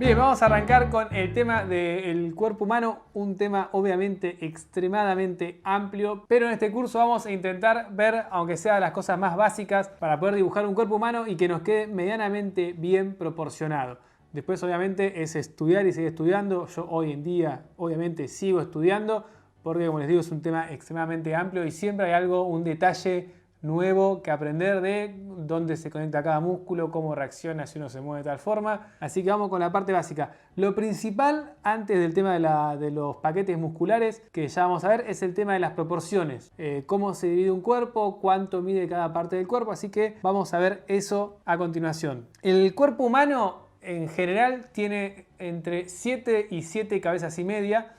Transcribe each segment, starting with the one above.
Bien, vamos a arrancar con el tema del cuerpo humano, un tema obviamente extremadamente amplio, pero en este curso vamos a intentar ver, aunque sea las cosas más básicas, para poder dibujar un cuerpo humano y que nos quede medianamente bien proporcionado. Después obviamente es estudiar y seguir estudiando. Yo hoy en día obviamente sigo estudiando porque, como les digo, es un tema extremadamente amplio y siempre hay algo, un detalle nuevo que aprender de dónde se conecta cada músculo, cómo reacciona si uno se mueve de tal forma. Así que vamos con la parte básica. Lo principal antes del tema de los paquetes musculares que ya vamos a ver es el tema de las proporciones. Cómo se divide un cuerpo, cuánto mide cada parte del cuerpo. Así que vamos a ver eso a continuación. El cuerpo humano en general tiene entre 7 y 7 cabezas y media.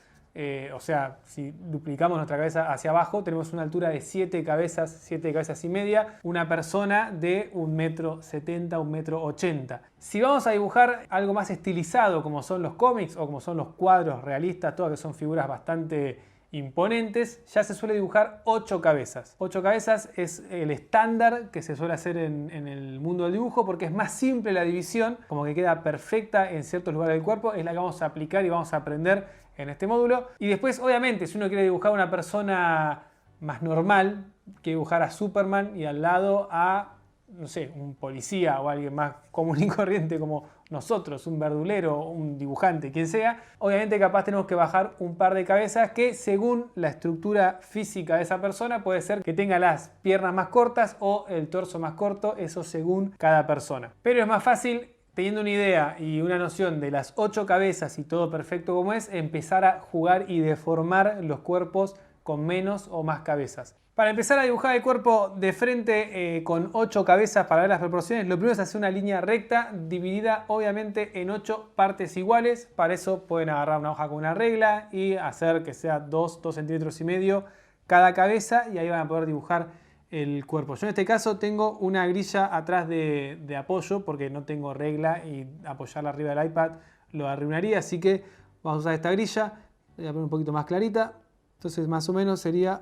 O sea, si duplicamos nuestra cabeza hacia abajo, tenemos una altura de 7 cabezas y media. Una persona de 1,70 m, 1,80 m. Si vamos a dibujar algo más estilizado, como son los cómics o como son los cuadros realistas, todas que son figuras bastante imponentes, ya se suele dibujar 8 cabezas. 8 cabezas es el estándar que se suele hacer en el mundo del dibujo porque es más simple la división, como que queda perfecta en ciertos lugares del cuerpo, es la que vamos a aplicar y vamos a aprender en este módulo. Y después, obviamente, si uno quiere dibujar a una persona más normal, que dibujar a Superman y al lado a, no sé, un policía o alguien más común y corriente como nosotros, un verdulero, un dibujante, quien sea, obviamente capaz tenemos que bajar un par de cabezas que según la estructura física de esa persona puede ser que tenga las piernas más cortas o el torso más corto, eso según cada persona. Pero es más fácil, teniendo una idea y una noción de las 8 cabezas y todo perfecto como es, empezar a jugar y deformar los cuerpos con menos o más cabezas. Para empezar a dibujar el cuerpo de frente con 8 cabezas para ver las proporciones, lo primero es hacer una línea recta dividida obviamente en 8 partes iguales. Para eso pueden agarrar una hoja con una regla y hacer que sea 2 centímetros y medio cada cabeza y ahí van a poder dibujar el cuerpo. Yo en este caso tengo una grilla atrás de apoyo porque no tengo regla y apoyarla arriba del iPad lo arruinaría, así que vamos a usar esta grilla. Voy a poner un poquito más clarita. Entonces más o menos sería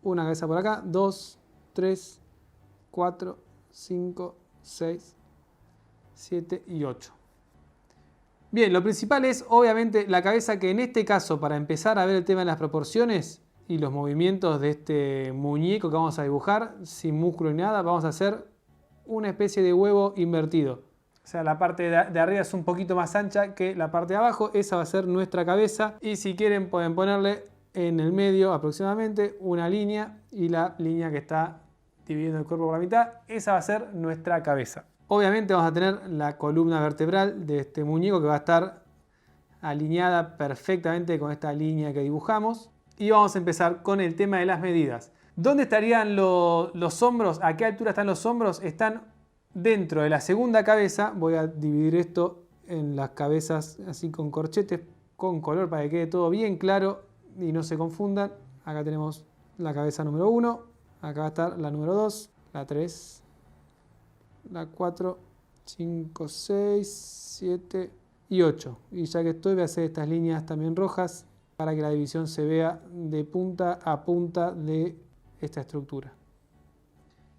una cabeza por acá, 2, 3, 4, 5, 6, 7 y 8. Bien, lo principal es obviamente la cabeza, que en este caso, para empezar a ver el tema de las proporciones y los movimientos de este muñeco que vamos a dibujar, sin músculo ni nada, vamos a hacer una especie de huevo invertido. O sea, la parte de arriba es un poquito más ancha que la parte de abajo. Esa va a ser nuestra cabeza. Y si quieren pueden ponerle en el medio aproximadamente una línea. Y la línea que está dividiendo el cuerpo por la mitad, esa va a ser nuestra cabeza. Obviamente vamos a tener la columna vertebral de este muñeco que va a estar alineada perfectamente con esta línea que dibujamos. Y vamos a empezar con el tema de las medidas. ¿Dónde estarían los hombros? ¿A qué altura están los hombros? Están dentro de la segunda cabeza. Voy a dividir esto en las cabezas así con corchetes, con color, para que quede todo bien claro y no se confundan. Acá tenemos la cabeza número 1, acá va a estar la número 2, la 3, la 4, 5, 6, 7 y 8. Y ya que estoy, voy a hacer estas líneas también rojas para que la división se vea de punta a punta de esta estructura.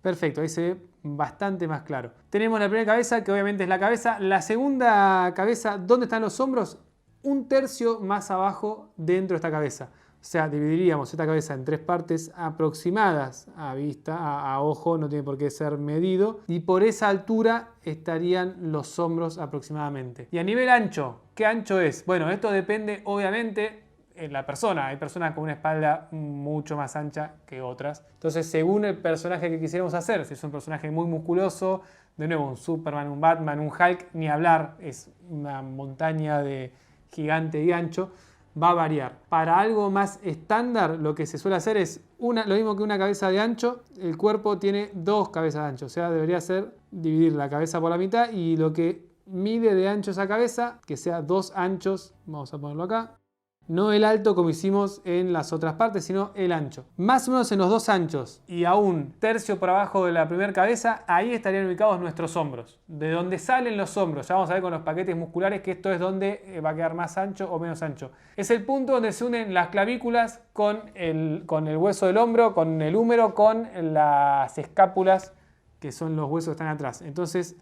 Perfecto, ahí se ve bastante más claro. Tenemos la primera cabeza, que obviamente es la cabeza. La segunda cabeza, ¿dónde están los hombros? 1/3 más abajo dentro de esta cabeza. O sea, dividiríamos esta cabeza en 3 partes aproximadas a vista, a ojo, no tiene por qué ser medido. Y por esa altura estarían los hombros aproximadamente. Y a nivel ancho, ¿qué ancho es? Bueno, esto depende obviamente en la persona. Hay personas con una espalda mucho más ancha que otras. Entonces, según el personaje que quisiéramos hacer, si es un personaje muy musculoso, de nuevo un Superman, un Batman, un Hulk, ni hablar, es una montaña de gigante y ancho, va a variar. Para algo más estándar, lo que se suele hacer es lo mismo que una cabeza de ancho. El cuerpo tiene 2 cabezas de ancho, o sea, debería ser dividir la cabeza por la mitad y lo que mide de ancho esa cabeza, que sea 2 anchos, vamos a ponerlo acá. No el alto como hicimos en las otras partes, sino el ancho. Más o menos en los 2 anchos y a 1/3 por abajo de la primera cabeza, ahí estarían ubicados nuestros hombros. De donde salen los hombros, ya vamos a ver con los paquetes musculares que esto es donde va a quedar más ancho o menos ancho. Es el punto donde se unen las clavículas con el hueso del hombro, con el húmero, con las escápulas, que son los huesos que están atrás. Entonces,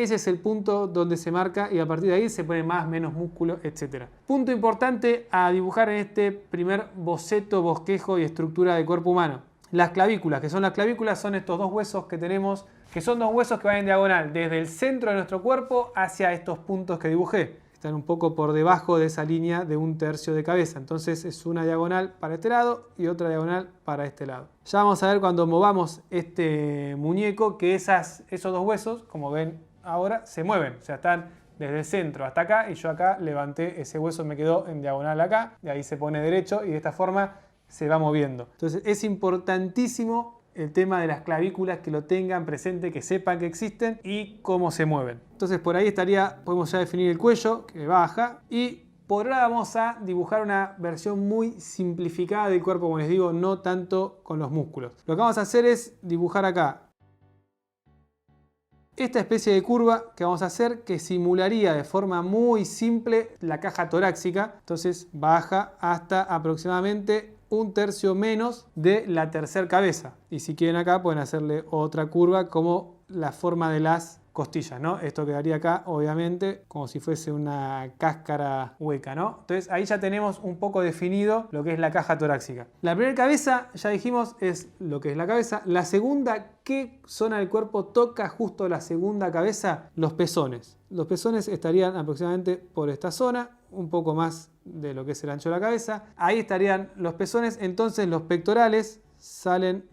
ese es el punto donde se marca y a partir de ahí se pone más, menos músculo, etc. Punto importante a dibujar en este primer boceto, bosquejo y estructura del cuerpo humano. Las clavículas, que son las clavículas, son estos dos huesos que tenemos, que son dos huesos que van en diagonal desde el centro de nuestro cuerpo hacia estos puntos que dibujé. Están un poco por debajo de esa línea de 1/3 de cabeza. Entonces es una diagonal para este lado y otra diagonal para este lado. Ya vamos a ver cuando movamos este muñeco que esos dos huesos, como ven ahora, se mueven. O sea, están desde el centro hasta acá y yo acá levanté ese hueso, me quedó en diagonal acá. Y ahí se pone derecho y de esta forma se va moviendo. Entonces es importantísimo el tema de las clavículas, que lo tengan presente, que sepan que existen y cómo se mueven. Entonces por ahí podemos ya definir el cuello, que baja, y por ahora vamos a dibujar una versión muy simplificada del cuerpo, como les digo, no tanto con los músculos. Lo que vamos a hacer es dibujar acá esta especie de curva que vamos a hacer, que simularía de forma muy simple la caja torácica. Entonces baja hasta aproximadamente 1/3 menos de la tercera cabeza. Y si quieren acá pueden hacerle otra curva como la forma de las costillas, ¿no? Esto quedaría acá, obviamente, como si fuese una cáscara hueca, ¿no? Entonces ahí ya tenemos un poco definido lo que es la caja torácica. La primera cabeza, ya dijimos, es lo que es la cabeza. La segunda, ¿qué zona del cuerpo toca justo la segunda cabeza? Los pezones. Los pezones estarían aproximadamente por esta zona, un poco más de lo que es el ancho de la cabeza. Ahí estarían los pezones, entonces los pectorales salen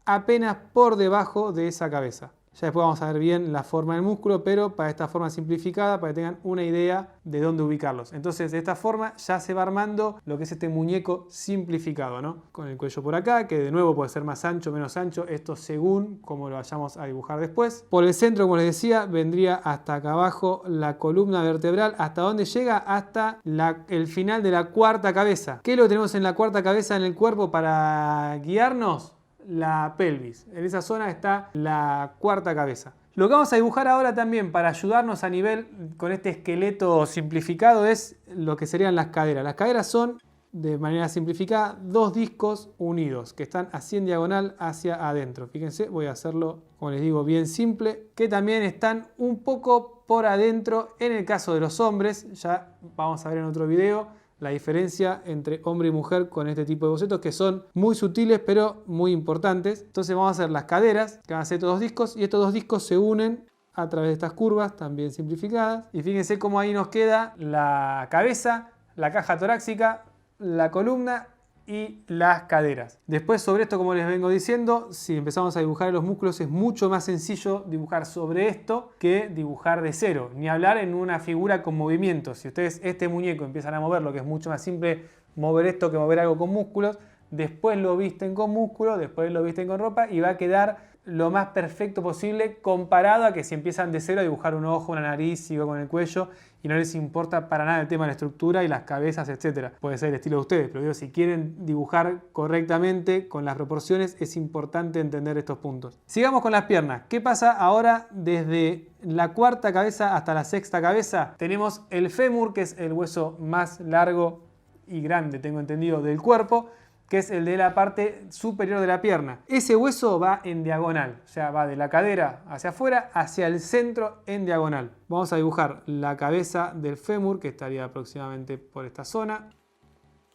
apenas por debajo de esa cabeza. Ya después vamos a ver bien la forma del músculo, pero para esta forma simplificada, para que tengan una idea de dónde ubicarlos. Entonces de esta forma ya se va armando lo que es este muñeco simplificado, ¿no? Con el cuello por acá, que de nuevo puede ser más ancho, menos ancho, esto según como lo vayamos a dibujar después. Por el centro, como les decía, vendría hasta acá abajo la columna vertebral. ¿Hasta dónde llega? Hasta el final de la cuarta cabeza. ¿Qué es lo que tenemos en la cuarta cabeza en el cuerpo para guiarnos? La pelvis. En esa zona está la cuarta cabeza. Lo que vamos a dibujar ahora también para ayudarnos a nivel con este esqueleto simplificado es lo que serían las caderas. Las caderas son, de manera simplificada, dos discos unidos que están así en diagonal hacia adentro. Fíjense, voy a hacerlo, como les digo, bien simple, que también están un poco por adentro en el caso de los hombres. Ya vamos a ver en otro video la diferencia entre hombre y mujer con este tipo de bocetos, que son muy sutiles pero muy importantes. Entonces vamos a hacer las caderas, que van a ser estos dos discos, y estos dos discos se unen a través de estas curvas, también simplificadas. Y fíjense cómo ahí nos queda la cabeza, la caja torácica, la columna y las caderas. Después sobre esto, como les vengo diciendo, si empezamos a dibujar los músculos es mucho más sencillo dibujar sobre esto que dibujar de cero. Ni hablar en una figura con movimiento. Si ustedes este muñeco empiezan a moverlo, que es mucho más simple mover esto que mover algo con músculos, después lo visten con músculo, después lo visten con ropa y va a quedar lo más perfecto posible comparado a que si empiezan de cero a dibujar un ojo, una nariz y con el cuello y no les importa para nada el tema de la estructura y las cabezas, etc. Puede ser el estilo de ustedes, pero digo, si quieren dibujar correctamente con las proporciones es importante entender estos puntos. Sigamos con las piernas. ¿Qué pasa ahora desde la cuarta cabeza hasta la sexta cabeza? Tenemos el fémur, que es el hueso más largo y grande, tengo entendido, del cuerpo, que es el de la parte superior de la pierna. Ese hueso va en diagonal, o sea, va de la cadera hacia afuera, hacia el centro en diagonal. Vamos a dibujar la cabeza del fémur, que estaría aproximadamente por esta zona.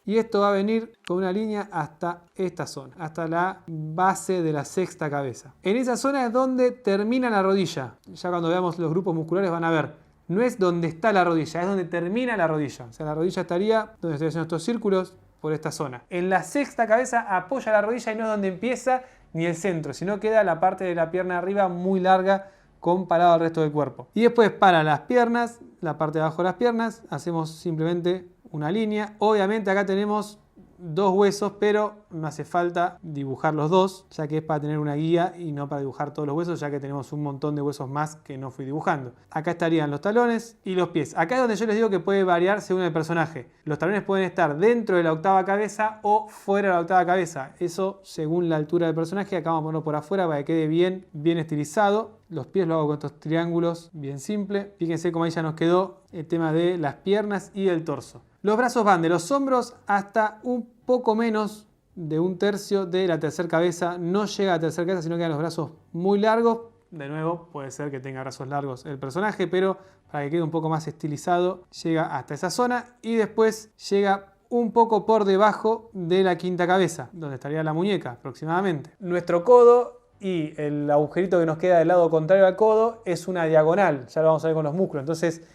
Y esto va a venir con una línea hasta esta zona, hasta la base de la sexta cabeza. En esa zona es donde termina la rodilla. Ya cuando veamos los grupos musculares van a ver, no es donde está la rodilla, es donde termina la rodilla. O sea, la rodilla estaría donde estoy haciendo estos círculos, por esta zona. En la sexta cabeza apoya la rodilla y no es donde empieza ni el centro, sino queda la parte de la pierna arriba muy larga comparado al resto del cuerpo. Y después para las piernas, la parte de abajo de las piernas, hacemos simplemente una línea. Obviamente acá tenemos dos huesos, pero no hace falta dibujar los dos, ya que es para tener una guía y no para dibujar todos los huesos, ya que tenemos un montón de huesos más que no fui dibujando. Acá estarían los talones y los pies. Acá es donde yo les digo que puede variar según el personaje. Los talones pueden estar dentro de la octava cabeza o fuera de la octava cabeza. Eso según la altura del personaje. Acá vamos a ponerlo por afuera para que quede bien estilizado. Los pies lo hago con estos triángulos bien simple. Fíjense cómo ahí ya nos quedó el tema de las piernas y del torso. Los brazos van de los hombros hasta un poco menos de 1/3 de la tercera cabeza. No llega a la tercera cabeza, sino que quedan los brazos muy largos. de nuevo, puede ser que tenga brazos largos el personaje, pero para que quede un poco más estilizado, llega hasta esa zona y después llega un poco por debajo de la quinta cabeza, donde estaría la muñeca aproximadamente. Nuestro codo y el agujerito que nos queda del lado contrario al codo es una diagonal, ya lo vamos a ver con los músculos, entonces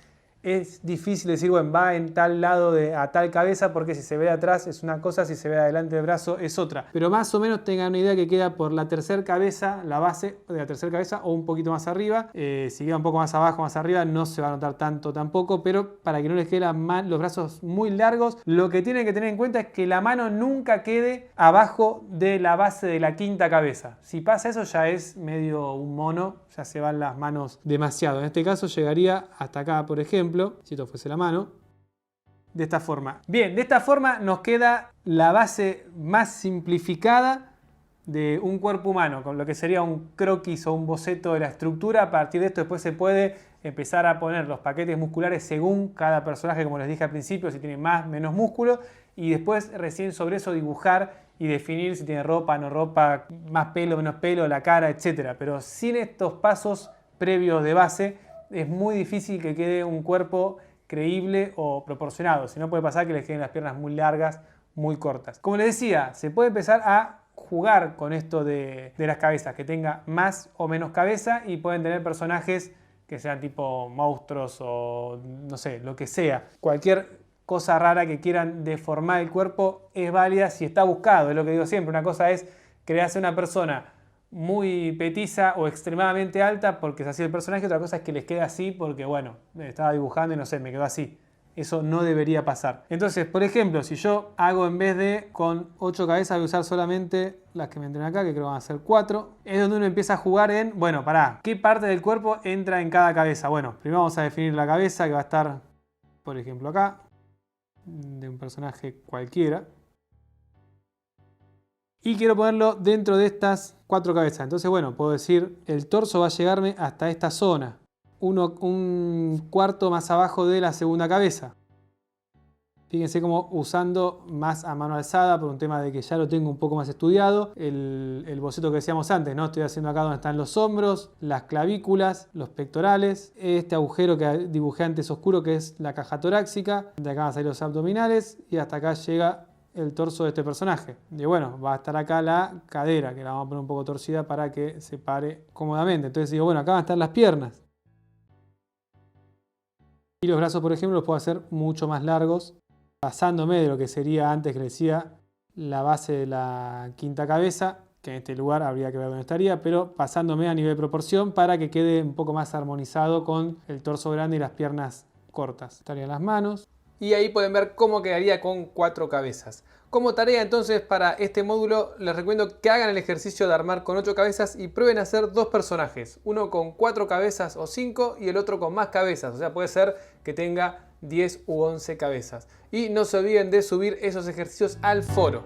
es difícil decir, bueno, va en tal lado a tal cabeza, porque si se ve de atrás es una cosa, si se ve adelante del brazo es otra. Pero más o menos tengan una idea que queda por la tercera cabeza, la base de la tercera cabeza o un poquito más arriba. Si queda un poco más abajo, más arriba, no se va a notar tanto tampoco, pero para que no les queden los brazos muy largos, lo que tienen que tener en cuenta es que la mano nunca quede abajo de la base de la quinta cabeza. Si pasa eso ya es medio un mono, ya se van las manos demasiado. En este caso llegaría hasta acá, por ejemplo, si esto fuese la mano, de esta forma. Bien, de esta forma nos queda la base más simplificada de un cuerpo humano, con lo que sería un croquis o un boceto de la estructura. A partir de esto después se puede empezar a poner los paquetes musculares según cada personaje, como les dije al principio, si tiene más, menos músculo, y después recién sobre eso dibujar y definir si tiene ropa, no ropa, más pelo, menos pelo, la cara, etc. Pero sin estos pasos previos de base, es muy difícil que quede un cuerpo creíble o proporcionado. Si no, puede pasar que les queden las piernas muy largas, muy cortas. Como les decía, se puede empezar a jugar con esto de las cabezas, que tenga más o menos cabeza, y pueden tener personajes que sean tipo monstruos o no sé, lo que sea. Cualquier cosa rara que quieran deformar el cuerpo es válida si está buscado. Es lo que digo siempre. Una cosa es crearse una persona muy petiza o extremadamente alta porque es así el personaje, otra cosa es que les quede así porque, bueno, estaba dibujando y no sé, me quedó así. Eso no debería pasar. Entonces, por ejemplo, si yo hago en vez de con 8 cabezas, voy a usar solamente las que me entren acá, que creo que van a ser 4. Es donde uno empieza a jugar en, bueno, pará, ¿qué parte del cuerpo entra en cada cabeza? Bueno, primero vamos a definir la cabeza, que va a estar, por ejemplo, acá, de un personaje cualquiera. Y quiero ponerlo dentro de estas 4 cabezas. Entonces, bueno, puedo decir, el torso va a llegarme hasta esta zona. Un cuarto más abajo de la segunda cabeza. Fíjense cómo usando más a mano alzada, por un tema de que ya lo tengo un poco más estudiado. El boceto que decíamos antes, ¿no? Estoy haciendo acá donde están los hombros, las clavículas, los pectorales. Este agujero que dibujé antes oscuro, que es la caja torácica. De acá van a salir los abdominales y hasta acá llega el torso de este personaje. Y bueno, va a estar acá la cadera, que la vamos a poner un poco torcida para que se pare cómodamente. Entonces digo, bueno, acá van a estar las piernas. Y los brazos, por ejemplo, los puedo hacer mucho más largos, pasándome de lo que sería antes, que decía, la base de la quinta cabeza, que en este lugar habría que ver dónde estaría, pero pasándome a nivel de proporción para que quede un poco más armonizado con el torso grande y las piernas cortas. Estarían las manos. Y ahí pueden ver cómo quedaría con 4 cabezas. Como tarea entonces para este módulo les recomiendo que hagan el ejercicio de armar con 8 cabezas y prueben a hacer 2 personajes. Uno con 4 cabezas o 5 y el otro con más cabezas. O sea, puede ser que tenga 10 u 11 cabezas. Y no se olviden de subir esos ejercicios al foro.